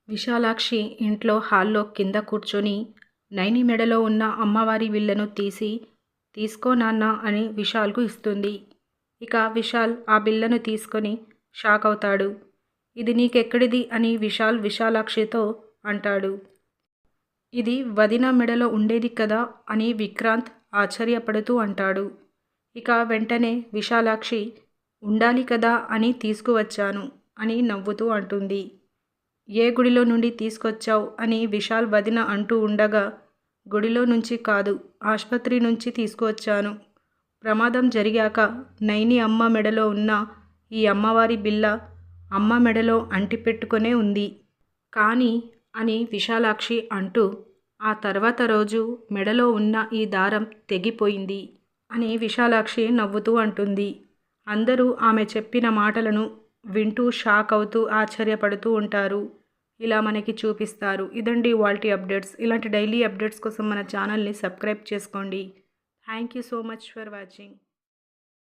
విశాలాక్షి ఇంట్లో హాల్లో కింద కూర్చొని నైని మెడలో ఉన్న అమ్మవారి విల్లను తీసుకో నాన్న అని విశాల్కు ఇస్తుంది. ఇక విశాల్ ఆ బిల్లను తీసుకొని షాక్ అవుతాడు. ఇది నీకెక్కడిది అని విశాలాక్షితో అంటాడు. ఇది వదిన మెడలో ఉండేది కదా అని విక్రాంత్ ఆశ్చర్యపడుతూ అంటాడు. ఇక వెంటనే విశాలాక్షి ఉండాలి కదా అని తీసుకువచ్చాను అని నవ్వుతూ అంటుంది. ఏ గుడిలో నుండి తీసుకొచ్చావు అని విశాల్ వదిన అంటూ ఉండగా, గుడిలో నుంచి కాదు, ఆసుపత్రి నుంచి తీసుకువచ్చాను. ప్రమాదం జరిగాక నైని అమ్మ మెడలో ఉన్న ఈ అమ్మవారి బిల్ల అమ్మ మెడలో అంటిపెట్టుకునే ఉంది కానీ అని విశాలాక్షి అంటూ, ఆ తర్వాత రోజు మెడలో ఉన్న ఈ దారం తెగిపోయింది అని విశాలాక్షి నవ్వుతూ అంటుంది. అందరూ ఆమె చెప్పిన మాటలను వింటూ షాక్ అవుతూ ఆశ్చర్యపడుతూ ఉంటారు. ఇలా మనకి చూపిస్తారు. ఇదండి ఇవాల్టి అప్డేట్స్. ఇలాంటి డైలీ అప్డేట్స్ కోసం మన ఛానల్ని సబ్స్క్రైబ్ చేసుకోండి. Thank you so much for watching.